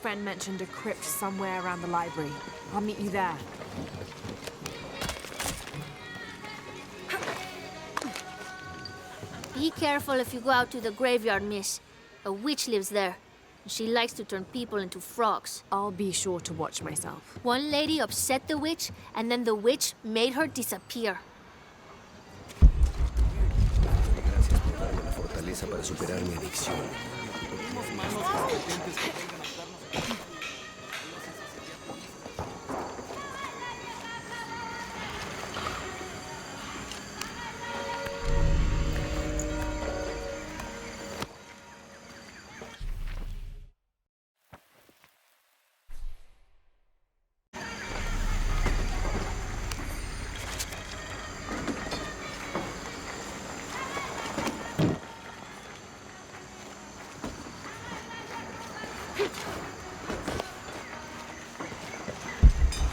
friend mentioned a crypt somewhere around the library. I'll meet you there. Be careful if you go out to the graveyard, miss. A witch lives there. She likes to turn people into frogs. I'll be sure to watch myself. One lady upset the witch, and then the witch made her disappear. Gracias por darme la fortaleza para superar mi adicción.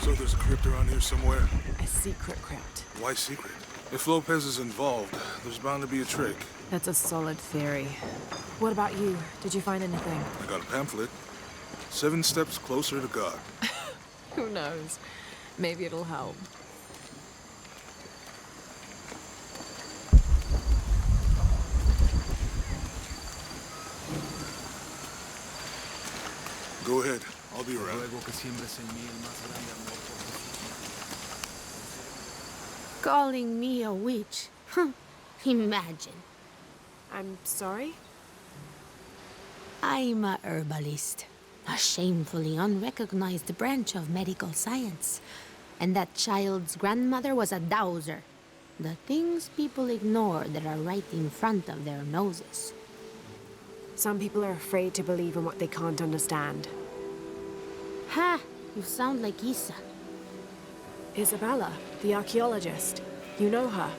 So there's a crypt around here somewhere? A secret crypt. Why secret? If Lopez is involved, there's bound to be a trick. That's a solid theory. What about you? Did you find anything? I got a pamphlet. 7 steps closer to God. Who knows? Maybe it'll help. Go ahead. I'll be around. Calling me a witch? Imagine. I'm sorry? I'm a herbalist. A shamefully unrecognized branch of medical science. And that child's grandmother was a dowser. The things people ignore that are right in front of their noses. Some people are afraid to believe in what they can't understand. Ha! You sound like Isa. Isabella, the archaeologist. You know her.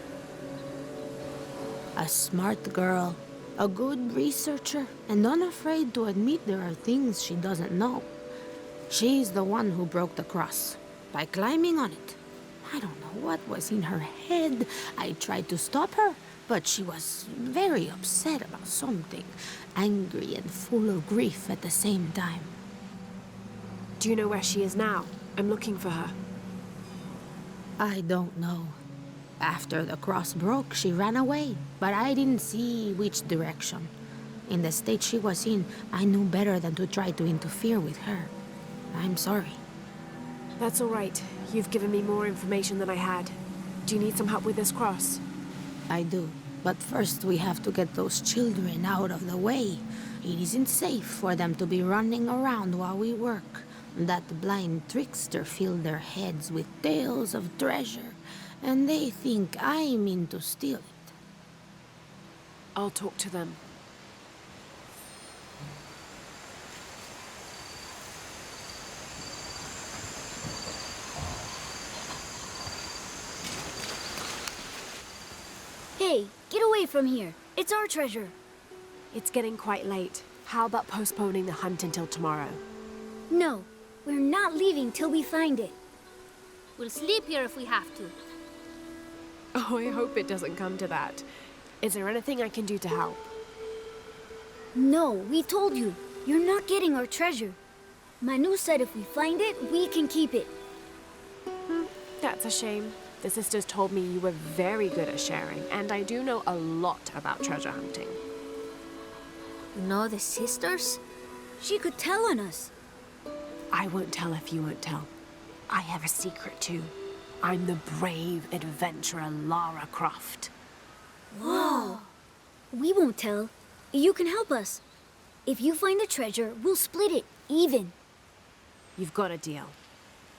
A smart girl, a good researcher, and unafraid to admit there are things she doesn't know. She's the one who broke the cross, by climbing on it. I don't know what was in her head. I tried to stop her, but she was very upset about something, angry and full of grief at the same time. Do you know where she is now? I'm looking for her. I don't know. After the cross broke, she ran away, but I didn't see which direction. In the state she was in, I knew better than to try to interfere with her. I'm sorry. That's all right. You've given me more information than I had. Do you need some help with this cross? I do. But first we have to get those children out of the way. It isn't safe for them to be running around while we work. That blind trickster filled their heads with tales of treasure, and they think I mean to steal it. I'll talk to them. Hey, get away from here. It's our treasure. It's getting quite late. How about postponing the hunt until tomorrow? No, we're not leaving till we find it. We'll sleep here if we have to. Oh, I hope it doesn't come to that. Is there anything I can do to help? No, we told you. You're not getting our treasure. Manu said if we find it, we can keep it. That's a shame. The sisters told me you were very good at sharing, and I do know a lot about treasure hunting. You know the sisters? She could tell on us. I won't tell if you won't tell. I have a secret too. I'm the brave adventurer Lara Croft. Whoa! We won't tell. You can help us. If you find the treasure, we'll split it, even. You've got a deal.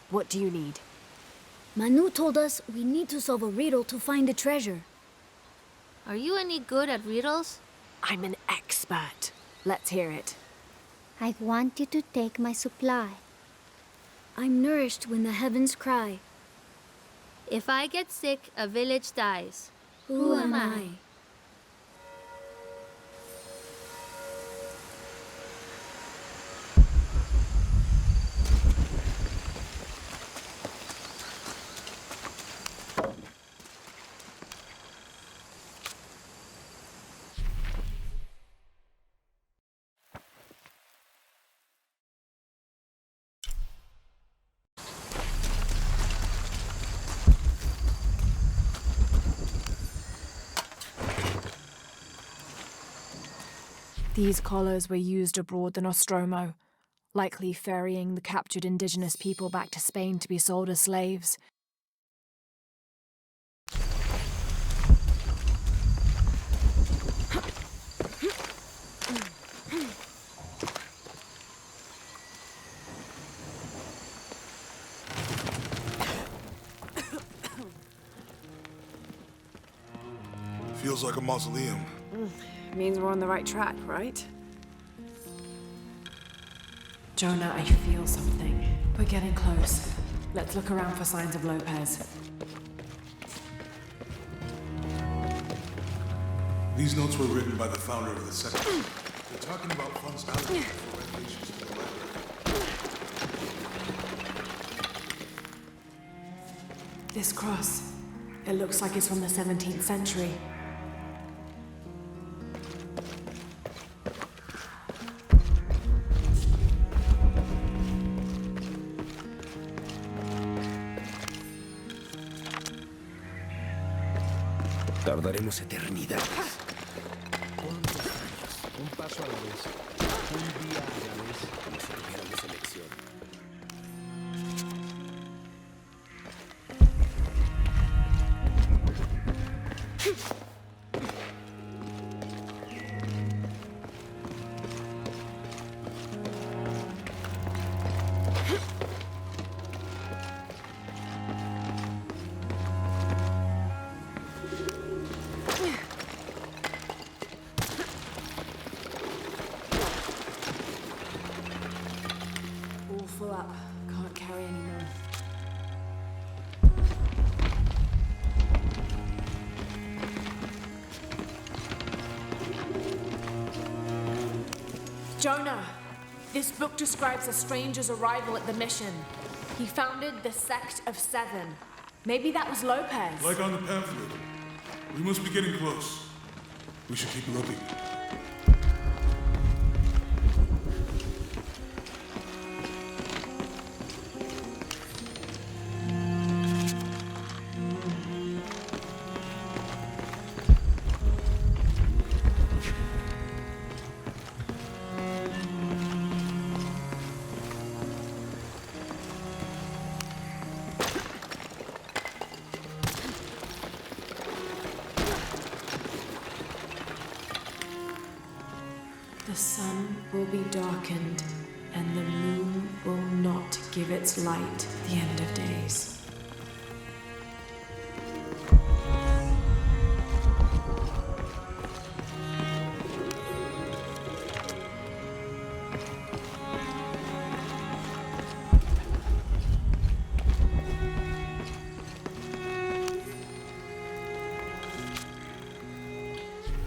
What do you need? Manu told us we need to solve a riddle to find the treasure. Are you any good at riddles? I'm an expert. Let's hear it. I want you to take my supply. I'm nourished when the heavens cry. If I get sick, a village dies. Who am I? These collars were used abroad the Nostromo, likely ferrying the captured indigenous people back to Spain to be sold as slaves. Feels like a mausoleum. Means we're on the right track, right? Jonah, I feel something. We're getting close. Let's look around for signs of Lopez. These notes were written by the founder of the sect. They're talking about funds allocated for renovations to the library. This cross, it looks like it's from the 17th century. Tardaremos eternidades. ¿Cuántos años? Un paso a la vez. Un día a la vez. Como si tuviéramos elección. All full up. Can't carry anymore. Jonah! This book describes a stranger's arrival at the mission. He founded the Sect of Seven. Maybe that was Lopez. Like on the pamphlet. We must be getting close. We should keep looking. The sun will be darkened, and the moon will not give its light at the end of days.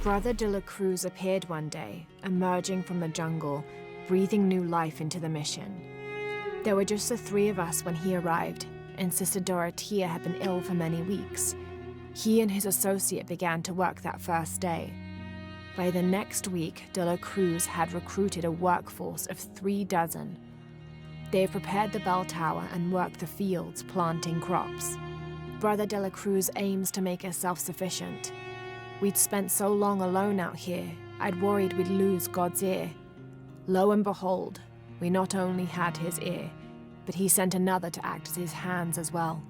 Brother de la Cruz appeared one day, emerging from the jungle, breathing new life into the mission. There were just the three of us when he arrived, and Sister Dorothea had been ill for many weeks. He and his associate began to work that first day. By the next week, de la Cruz had recruited a workforce of 36. They prepared the bell tower and worked the fields, planting crops. Brother de la Cruz aims to make us self-sufficient. We'd spent so long alone out here, I'd worried we'd lose God's ear. Lo and behold, we not only had his ear, but he sent another to act as his hands as well.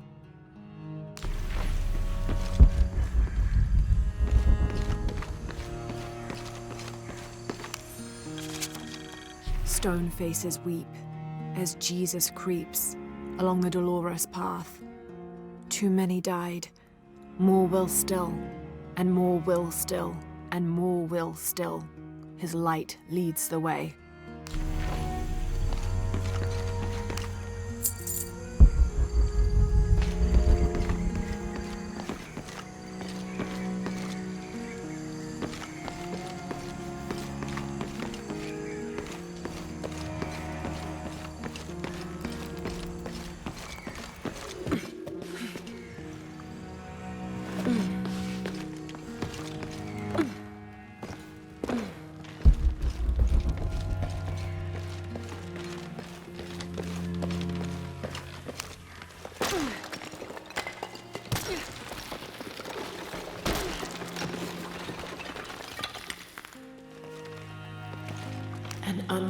Stone faces weep as Jesus creeps along the dolorous path. Too many died, more will still. And more will still, and more will still. His light leads the way.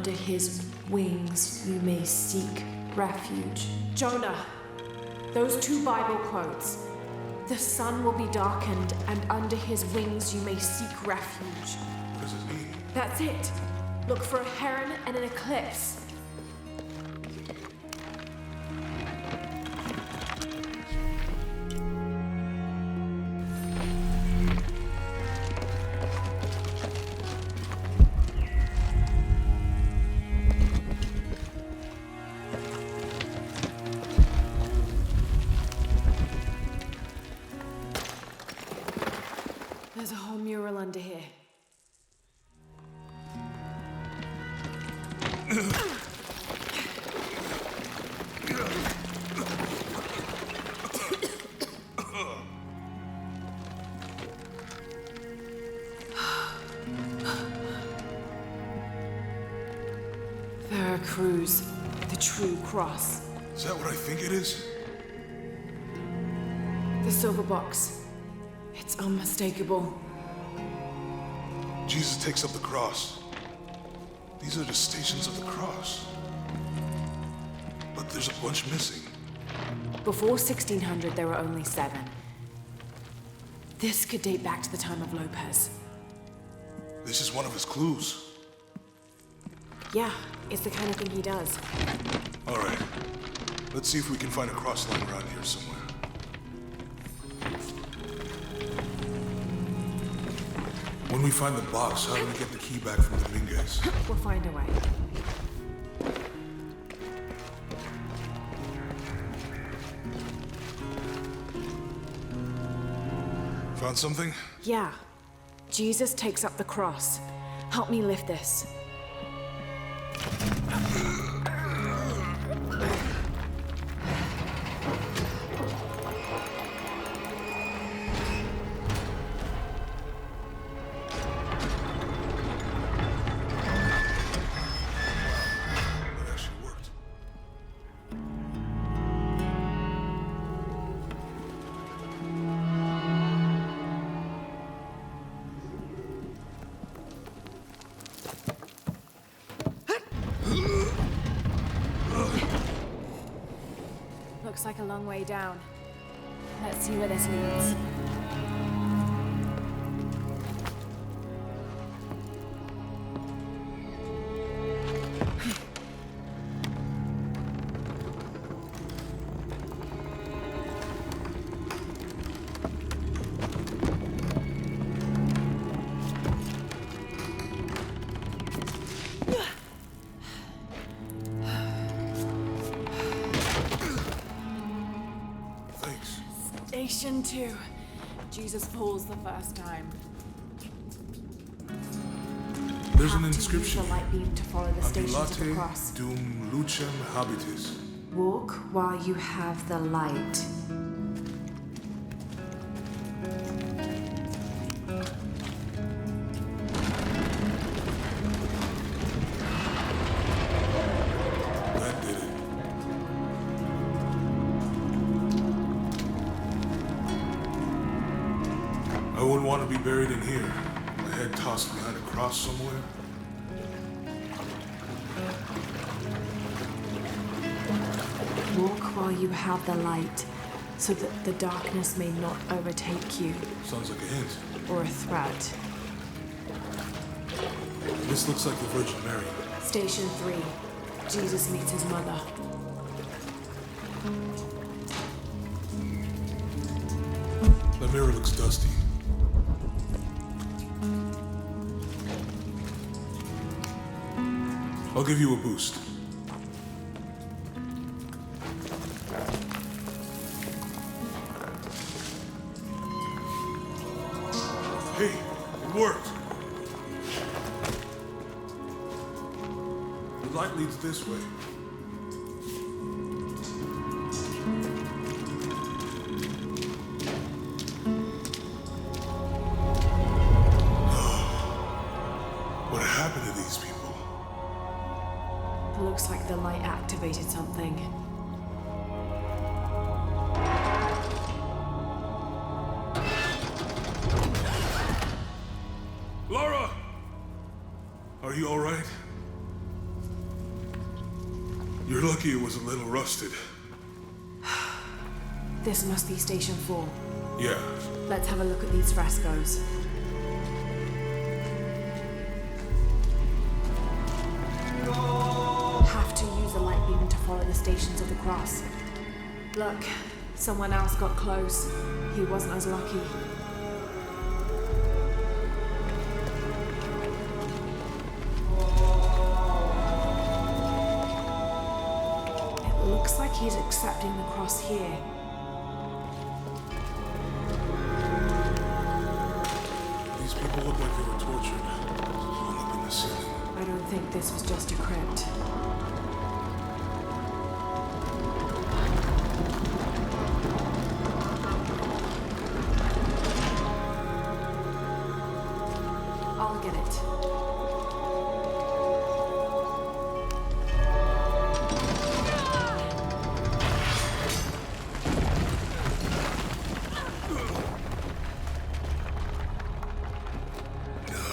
under his wings you may seek refuge. Jonah, those two Bible quotes. The sun will be darkened, and under his wings you may seek refuge. What does it mean? That's it. Look for a heron and an eclipse. There's a whole mural under here. Veracruz, the true cross. Is that what I think it is? The silver box. It's unmistakable. Jesus takes up the cross. These are the stations of the cross. But there's a bunch missing. Before 1600, there were only 7. This could date back to the time of Lopez. This is one of his clues. Yeah, it's the kind of thing he does. All right. Let's see if we can find a cross line around here somewhere. When we find the box, how do we get the key back from Dominguez? We'll find a way. Found something? Yeah. Jesus takes up the cross. Help me lift this. That actually worked. Looks like a long way down. Let's see where this leads. Thanks. Station 2. Jesus falls the first time. There's an Have to inscription. use the light beam to follow the stations of the Ambulate cross. dum lucem habitis. Walk while you have the light. That did it. I wouldn't want to be buried in here. My head tossed behind a cross somewhere. Walk while you have the light, so that the darkness may not overtake you, Sounds like a hint. or a threat. This looks like the Virgin Mary. Station 3. Jesus meets his mother. The mirror looks dusty. I'll give you a boost. Hey, it worked. The light leads this way. What happened to these people? It looks like the light activated something. Laura! Are you all right? You're lucky it was a little rusted. This must be Station 4. Yeah, Let's have a look at these frescoes. Have to use a light beam to follow the Stations of the Cross. Look, someone else got close. He wasn't as lucky. It looks like he's accepting the cross here. these people look like they were tortured. Hung up in the ceiling. I don't think this was just a crypt. I'll get it.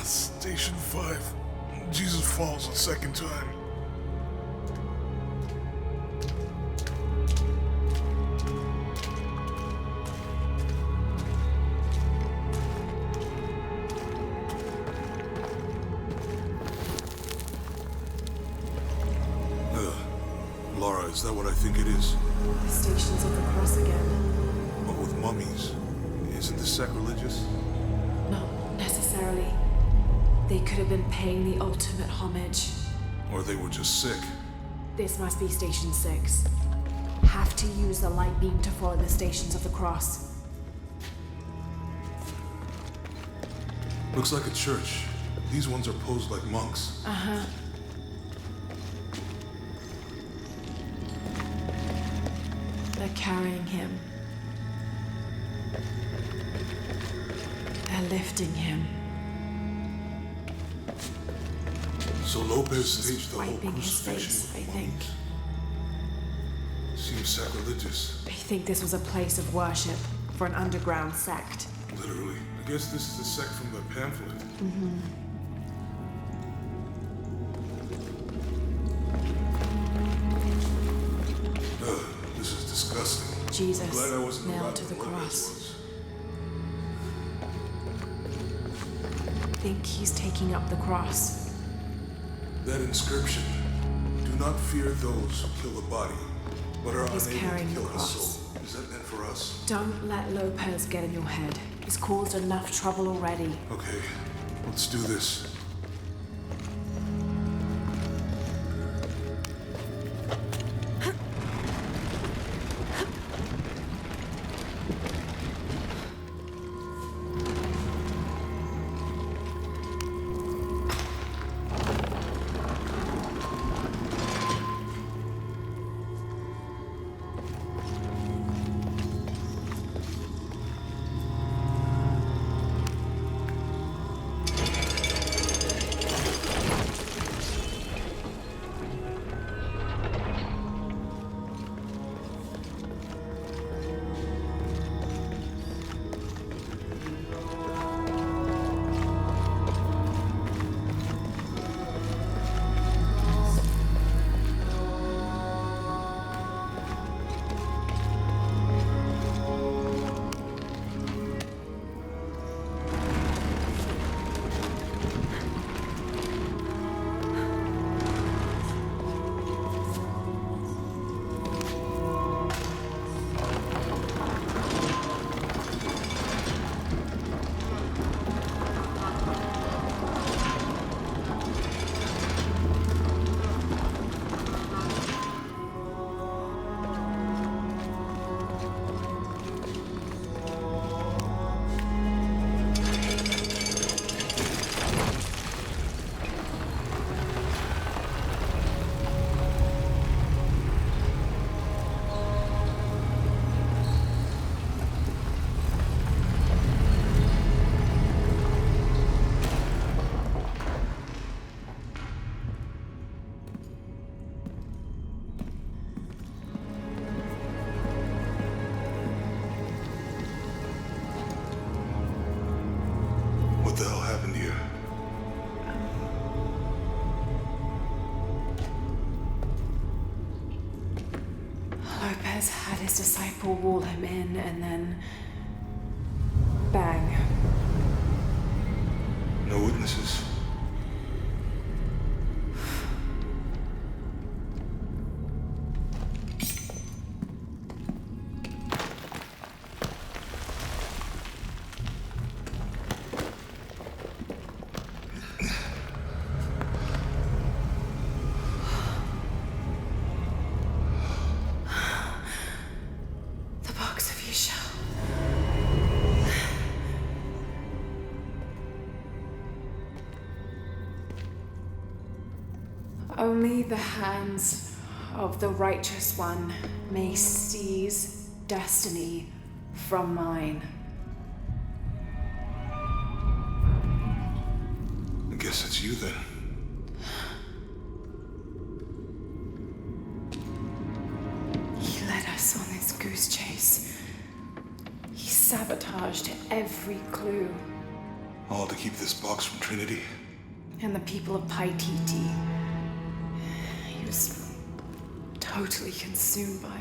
Station 5. Jesus falls a second time. Laura, is that what I think it is? The Stations of the Cross again. But with mummies. Isn't this sacrilegious? Not necessarily. They could have been paying the ultimate homage. Or they were just sick. This must be Station 6. Have to use the light beam to follow the Stations of the Cross. Looks like a church. These ones are posed like monks. Uh-huh. They're carrying him. They're lifting him. So Lopez staged the whole Wiping his crucifixion face, with I think. mummies. Seems sacrilegious. They think this was a place of worship for an underground sect. Literally. I guess this is the sect from the pamphlet. This is disgusting. Jesus Glad I wasn't nailed around to the when Lopez cross. was. Think he's taking up the cross. That inscription. Do not fear those who kill the body, but are He's unable to carrying kill the the cross. soul. Is that meant for us? Don't let Lopez get in your head. He's caused enough trouble already. Okay, let's do this. has had his disciple wall him in and then... bang. No witnesses. The box of Yisha. Only the hands of the Righteous One may seize destiny from mine. I guess it's you then. He led us on this goose chase. He sabotaged every clue. All to keep this box from Trinity. And the people of Paititi. He was totally consumed by